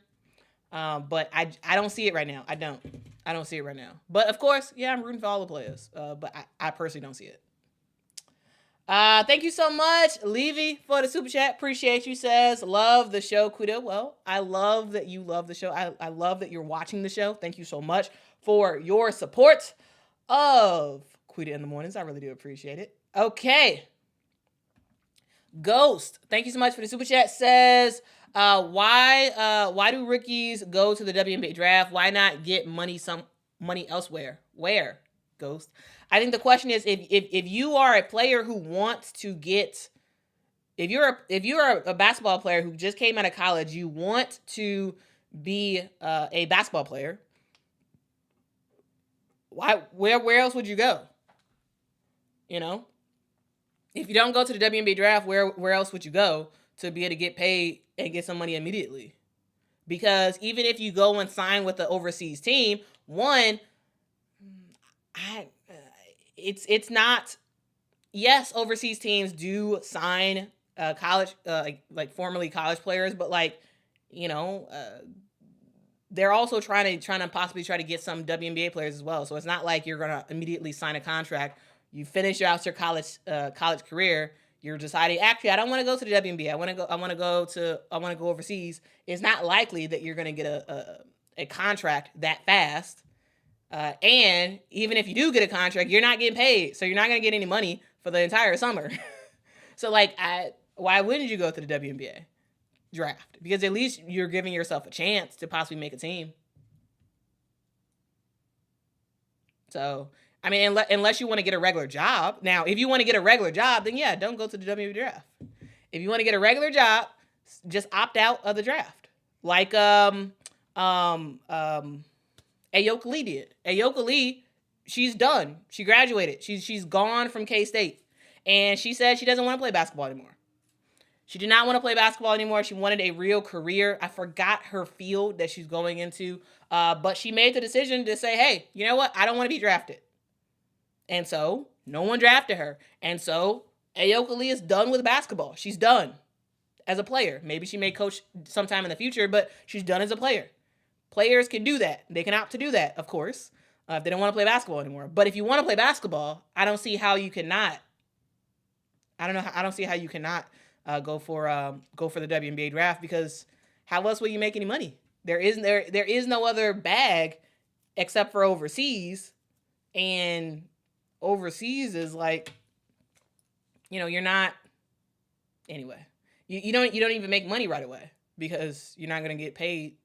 But I don't see it right now. I don't see it right now. But of course, yeah, I'm rooting for all the players. But I personally don't see it. Thank you so much, Levy, for the super chat. Appreciate you. Says, love the show, Quita. Well, I love that you love the show. I love that you're watching the show. Thank you so much for your support of Quita in the Mornings. I really do appreciate it. Okay. Ghost, thank you so much for the super chat. Says, why do rookies go to the WNBA draft? Why not get money elsewhere? Where, Ghost? I think the question is, if you are a player who wants to get, if you're a basketball player who just came out of college, you want to be a basketball player. Where else would you go? If you don't go to the WNBA draft, where else would you go to be able to get paid and get some money immediately? Because even if you go and sign with the overseas team, it's not. Yes, overseas teams do sign college, like formerly college players, but they're also trying to possibly try to get some WNBA players as well. So it's not like you're gonna immediately sign a contract. You finish out your college career. You're deciding, actually, I don't want to go to the WNBA. I want to go overseas. It's not likely that you're going to get a contract that fast. And even if you do get a contract, you're not getting paid, so you're not going to get any money for the entire summer. So, why wouldn't you go to the WNBA draft? Because at least you're giving yourself a chance to possibly make a team. So, I mean, unless you want to get a regular job. Now, if you want to get a regular job, then yeah, don't go to the WNBA draft. If you want to get a regular job, just opt out of the draft. Like Ayoka Lee did. Ayoka Lee, she's done. She graduated. She's gone from K-State. And she said she doesn't want to play basketball anymore. She did not want to play basketball anymore. She wanted a real career. I forgot her field that she's going into. But she made the decision to say, hey, you know what? I don't want to be drafted. And so no one drafted her. And so Ayoka Lee is done with basketball. She's done as a player. Maybe she may coach sometime in the future, but she's done as a player. Players can do that. They can opt to do that, of course, if they don't want to play basketball anymore. But if you want to play basketball, I don't see how you cannot I don't know. I don't see how you cannot go for the WNBA draft, because how else will you make any money? There is no other bag except for overseas, and overseas is like, you're not, anyway. You don't even make money right away, because you're not gonna get paid,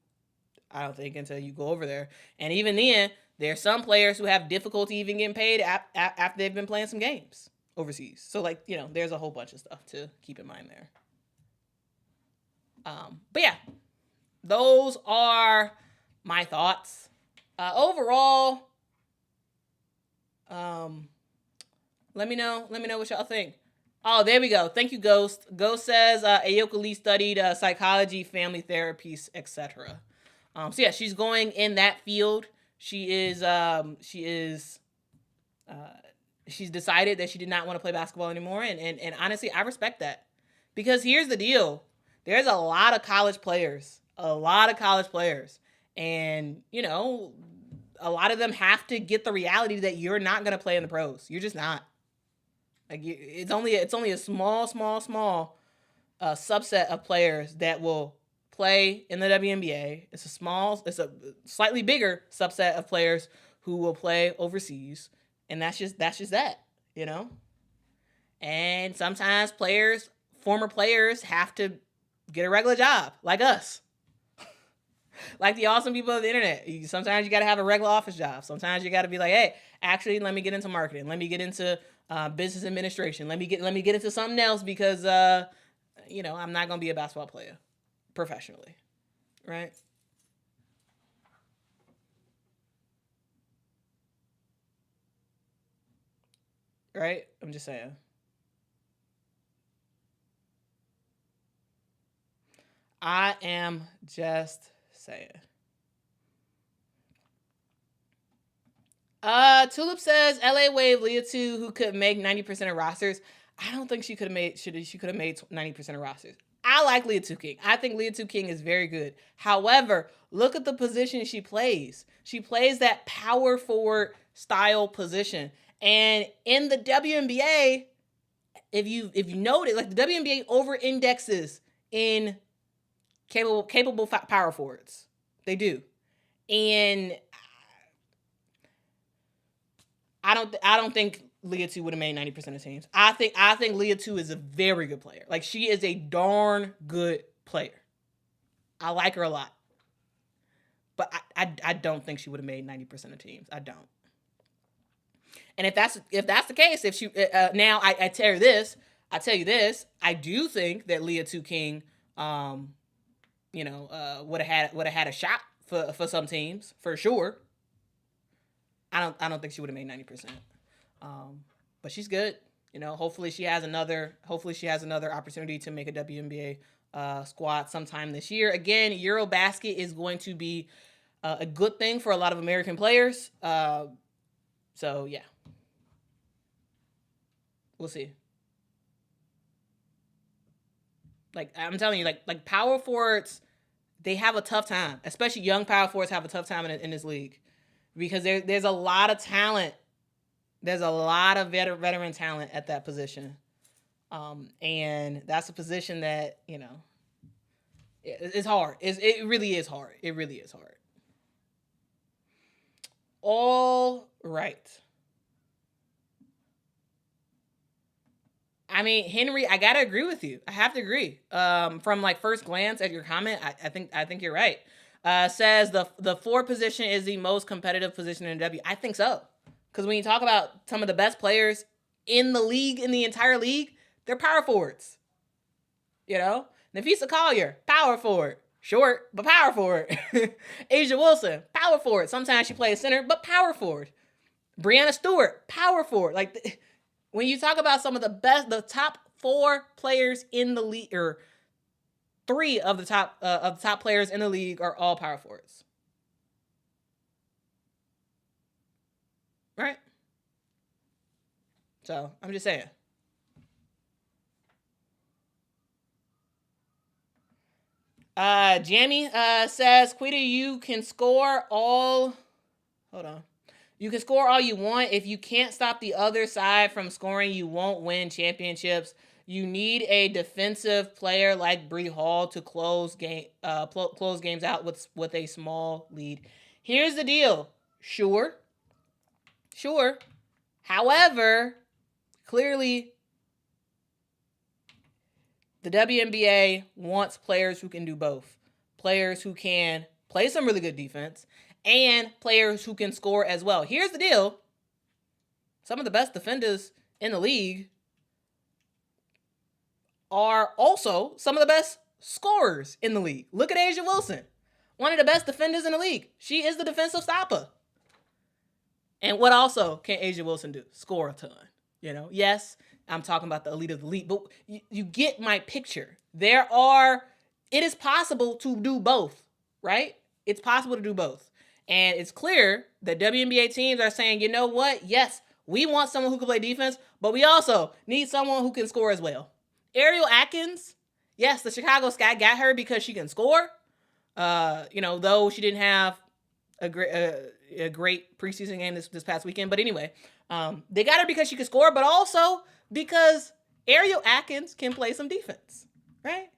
I don't think, until you go over there. And even then, there's some players who have difficulty even getting paid after they've been playing some games overseas. So there's a whole bunch of stuff to keep in mind there. But yeah, those are my thoughts. Overall, let me know what y'all think. Oh, there we go. Thank you, Ghost. Ghost says Ayoka Lee studied psychology, family therapies, etc. So yeah, she's going in that field. She's decided that she did not want to play basketball anymore, and honestly, I respect that, because here's the deal: there's a lot of college players, and a lot of them have to get the reality that you're not going to play in the pros. You're just not. It's only a small subset of players that will play in the WNBA. It's a slightly bigger subset of players who will play overseas, and that's just that, And sometimes former players have to get a regular job, like us. Like the awesome people of the internet. Sometimes you got to have a regular office job. Sometimes you got to be like, hey, actually, let me get into marketing. Let me get into business administration. Let me get into something else, because I'm not gonna be a basketball player professionally, right? Right? I'm just saying. I am just saying. Tulip says LA wave Leah 2, who could make 90% of rosters. I don't think she could have made 90% of rosters. I like Leah 2 King. I think Leah 2 King is very good. However, look at the position she plays. She plays that power forward style position. And in the WNBA, if you noted, like, the WNBA over indexes in capable power forwards. They do. And I don't think Leah 2 would have made 90% of teams. I think Leah 2 is a very good player. Like, she is a darn good player. I like her a lot. But I don't think she would have made 90% of teams. I don't. And if that's the case, if she now I tell you this, I do think that Leah 2 King would have had a shot for some teams, for sure. I don't think she would have made 90%. But she's good. Hopefully she has another opportunity to make a WNBA squad sometime this year. Again, Eurobasket is going to be a good thing for a lot of American players. So yeah, we'll see. Like, I'm telling you, like power forwards, they have a tough time. Especially young power forwards have a tough time in this league, because there's a lot of talent. There's a lot of veteran talent at that position. And that's a position that, it's hard. It really is hard. It really is hard. All right. I mean, Henry, I gotta agree with you. I have to agree. From like first glance at your comment, I think you're right. Says the 4 position is the most competitive position in W. I think so. Because when you talk about some of the best players in the league, in the entire league, they're power forwards. Nafisa Collier, power forward. Short, but power forward. Asia Wilson, power forward. Sometimes she plays center, but power forward. Brianna Stewart, power forward. Like, when you talk about some of the top 4 players in the league, or 3 of the top players in the league are all power forwards. Right? So, I'm just saying. Jamie says, Quita, you can score all... Hold on. You can score all you want. If you can't stop the other side from scoring, you won't win championships. You need a defensive player like Bree Hall to close games out with a small lead. Here's the deal. Sure. However, clearly, the WNBA wants players who can do both. Players who can play some really good defense and players who can score as well. Here's the deal. Some of the best defenders in the league are also some of the best scorers in the league. Look at A'ja Wilson, one of the best defenders in the league. She is the defensive stopper. And what also can A'ja Wilson do? Score a ton. Yes, I'm talking about the elite of the elite, but you get my picture. It is possible to do both, right? It's possible to do both. And it's clear that WNBA teams are saying, you know what? Yes, we want someone who can play defense, but we also need someone who can score as well. Ariel Atkins, yes, the Chicago Sky got her because she can score. Though she didn't have a great preseason game this past weekend. But anyway, they got her because she could score, but also because Ariel Atkins can play some defense, right?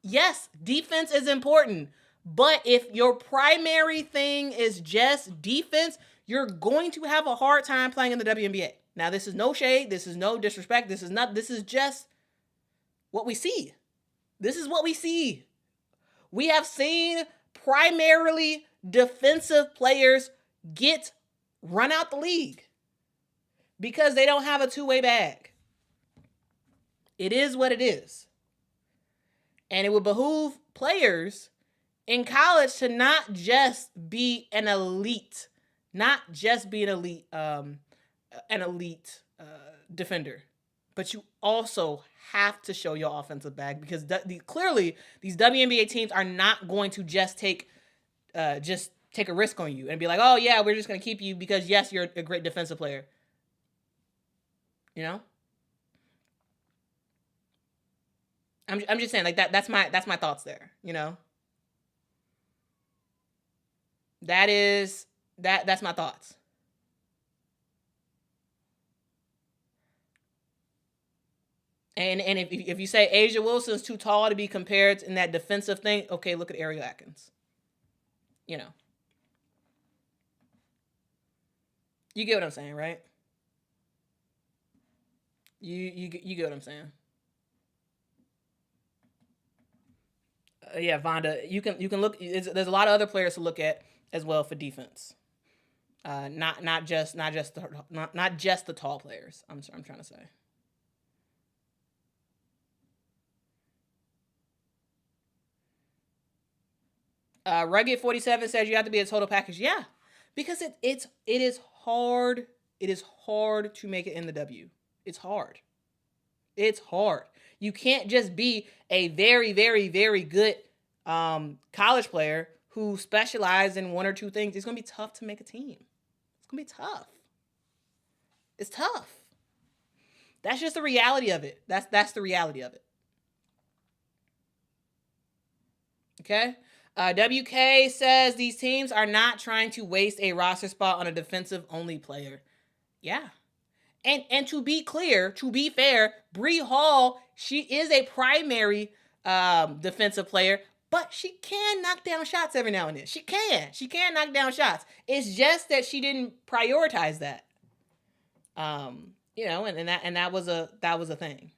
Yes, defense is important. But if your primary thing is just defense, you're going to have a hard time playing in the WNBA. Now, this is no shade. This is no disrespect. This is just what we see. This is what we see. We have seen primarily defensive players get run out the league because they don't have a two-way bag. It is what it is. And it would behoove players in college to not just be an elite defender, but you also have to show your offensive bag because clearly these WNBA teams are not going to just take a risk on you and be like, oh yeah, we're just going to keep you because yes, you're a great defensive player. I'm just saying like that. That's my thoughts there. That's my thoughts. And if you say A'ja Wilson's too tall to be compared in that defensive thing, okay, look at Ariel Atkins. You get what I'm saying, right? You get what I'm saying. Yeah, Vonda, you can look. There's a lot of other players to look at as well for defense. Not just the tall players. I'm trying to say. Rugged 47 says you have to be a total package. Yeah, because it is hard. It is hard to make it in the W. It's hard. It's hard. You can't just be a very, very, very good college player who specializes in one or two things. It's going to be tough to make a team. It's going to be tough. It's tough. That's just the reality of it. That's the reality of it. Okay? WK says these teams are not trying to waste a roster spot on a defensive-only player. Yeah. And to be clear, to be fair, Bree Hall, she is a primary defensive player, but she can knock down shots every now and then. She can knock down shots. It's just that she didn't prioritize that. And that was a thing,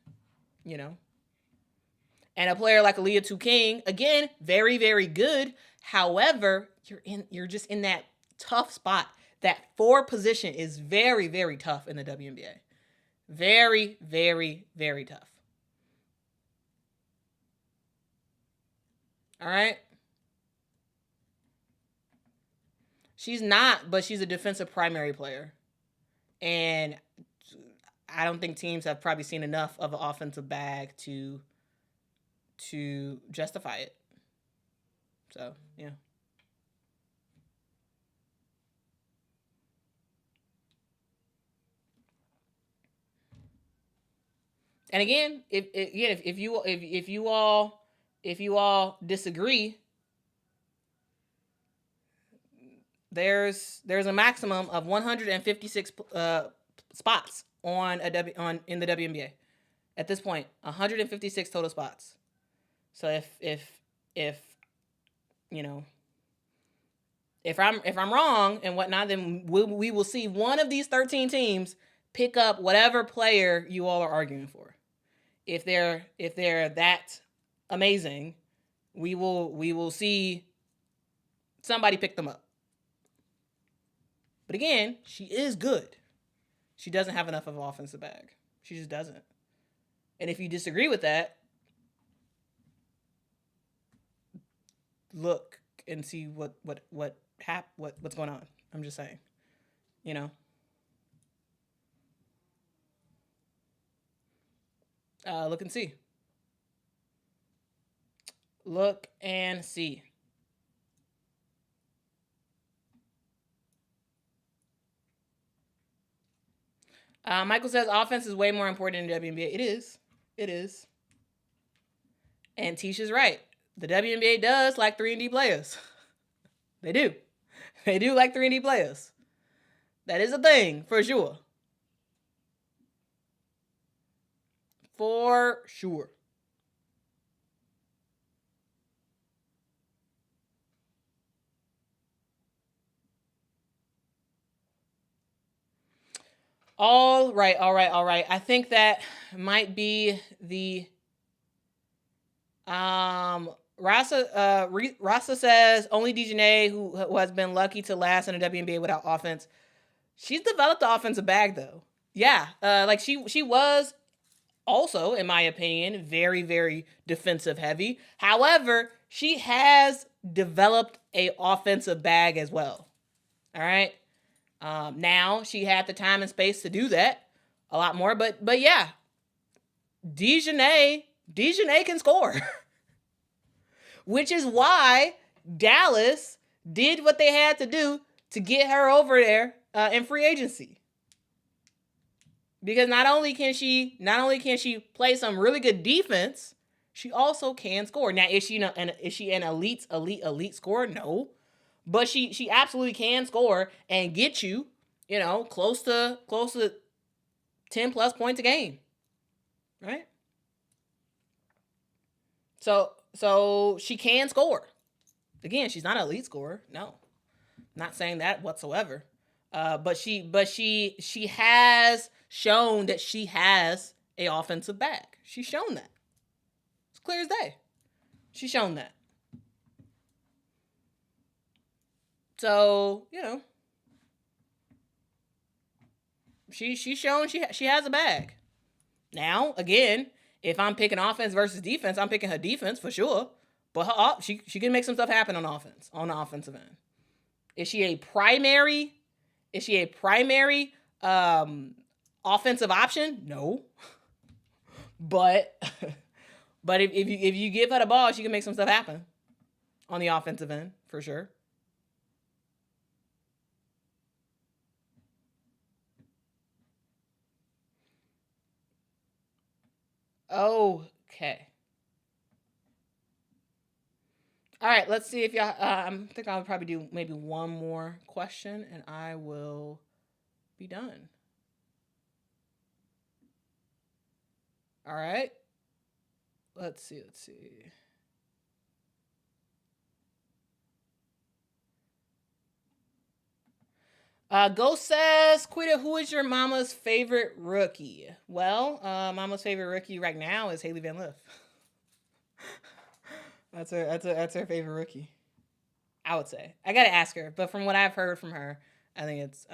And a player like Aaliyah King, again, very, very good. However, you're just in that tough spot. That 4 position is very, very tough in the WNBA. Very, very, very tough. All right? She's not, but she's a defensive primary player. And I don't think teams have probably seen enough of an offensive bag to justify it. So, yeah. And again, if you all disagree, there's a maximum of 156 spots in the WNBA. At this point, 156 total spots. So if you know, if I'm wrong and whatnot, then we will see one of these 13 teams pick up whatever player you all are arguing for. If they're that amazing, we will see somebody pick them up. But again, she is good. She doesn't have enough of an offensive bag. She just doesn't. And if you disagree with that, look and see what's going on. I'm just saying, you know. Look and see. Look and see. Michael says offense is way more important in the WNBA. It is. It is. And Tisha's right. The WNBA does like 3-and-D players. They do. They do like 3-and-D players. That is a thing, for sure. For sure. All right. I think that might be the Rasa says only Dejanay who has been lucky to last in the WNBA without offense. She's developed the offensive bag though. Yeah. Like she was also, in my opinion, very, very defensive heavy. However, she has developed a offensive bag as well. All right. Now she had the time and space to do that a lot more, but yeah, Dejanay can score, which is why Dallas did what they had to do to get her over there in free agency. Because not only can she play some really good defense, she also can score. Now, is she an elite scorer? No. But she absolutely can score and get you, close to 10 plus points a game. Right? So she can score. Again, she's not an elite scorer. No. Not saying that whatsoever. But she has shown that she has a offensive bag. She's shown that. It's clear as day. She's shown that. So, she's shown she has a bag. Now, again, if I'm picking offense versus defense, I'm picking her defense for sure. But she can make some stuff happen on offense, on the offensive end. Is she a primary offensive option? No. But if you give her the ball, she can make some stuff happen on the offensive end for sure. Okay. All right, let's see if y'all. I think I'll probably do maybe one more question, and I will be done. All right. Let's see. Ghost says, Quita, who is your mama's favorite rookie? Well, mama's favorite rookie right now is Hailey Van Lith. That's her favorite rookie. I would say. I gotta ask her, but from what I've heard from her, I think it's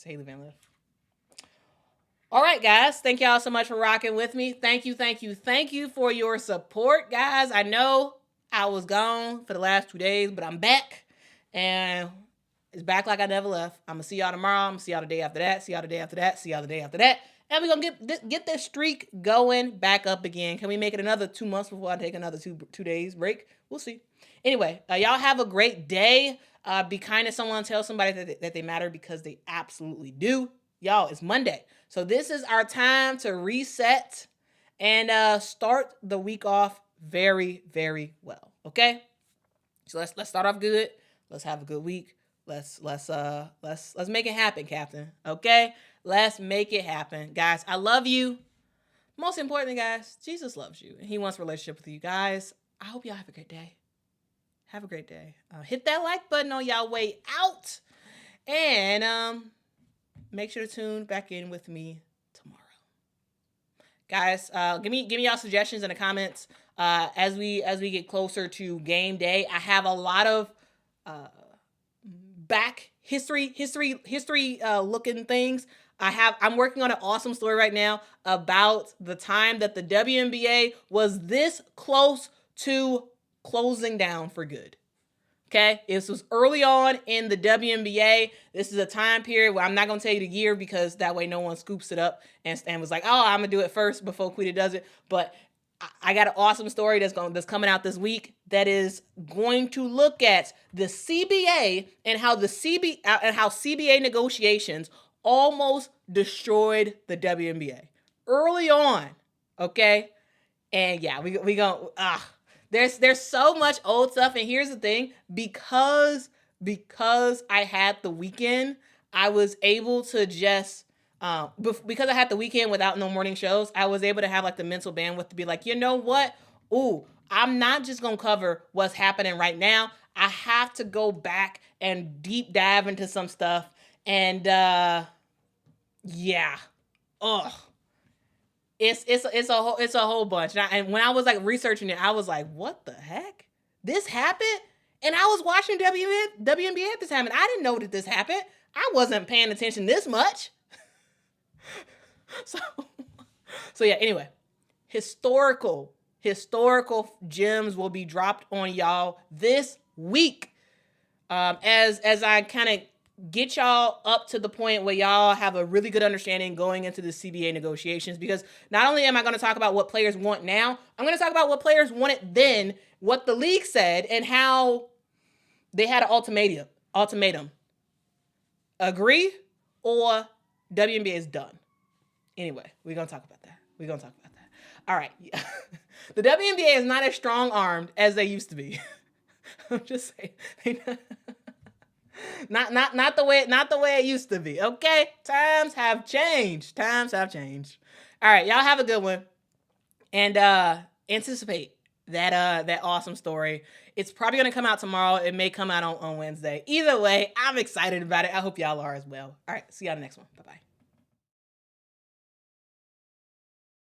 Hailey Van Lith. All right, guys. Thank y'all so much for rocking with me. Thank you for your support, guys. I know I was gone for the last 2 days, but I'm back. And it's back like I never left. I'm going to see y'all tomorrow. I'm going to see y'all the day after that. See y'all the day after that. See y'all the day after that. And we're going to get this streak going back up again. Can we make it another 2 months before I take another two days break? We'll see. Anyway, y'all have a great day. Be kind to someone. Tell somebody that they matter, because they absolutely do. Y'all, it's Monday. So this is our time to reset and start the week off very, very well. Okay? So let's start off good. Let's have a good week. Let's make it happen, Captain. Okay? Let's make it happen. Guys, I love you. Most importantly, guys, Jesus loves you and he wants a relationship with you. Guys, I hope y'all have a great day. Have a great day. Hit that like button on y'all way out. And make sure to tune back in with me tomorrow. Guys, give me y'all suggestions in the comments. As we get closer to game day, I have a lot of back history looking things. I'm working on an awesome story right now about the time that the WNBA was this close to closing down for good. Okay, this was early on in the WNBA. This is a time period where I'm not going to tell you the year because that way no one scoops it up and was like, oh, I'm going to do it first before Quita does it. But I got an awesome story that's coming out this week that is going to look at the CBA and how CBA negotiations almost destroyed the WNBA early on. Okay, and yeah, we going There's so much old stuff, and here's the thing: because I had the weekend, I was able to just because I had the weekend without no morning shows, I was able to have like the mental bandwidth to be like, you know what? Ooh, I'm not just gonna cover what's happening right now. I have to go back and deep dive into some stuff, and yeah, It's a whole bunch. And when I was like researching it, I was like, what the heck? This happened? And I was watching WNBA at this time, and I didn't know that this happened. I wasn't paying attention this much. So yeah, anyway. Historical gems will be dropped on y'all this week. As I kind of get y'all up to the point where y'all have a really good understanding going into the CBA negotiations, because not only am I going to talk about what players want now, I'm going to talk about what players wanted then, what the league said, and how they had an ultimatum. Agree or WNBA is done. Anyway, we're going to talk about that. All right. The WNBA is not as strong-armed as they used to be. I'm just saying. Not the way it used to be. Okay, times have changed. All right, y'all have a good one, and anticipate that awesome story. It's probably gonna come out tomorrow. It may come out on Wednesday. Either way, I'm excited about it. I hope y'all are as well. All right, see y'all next one. Bye bye.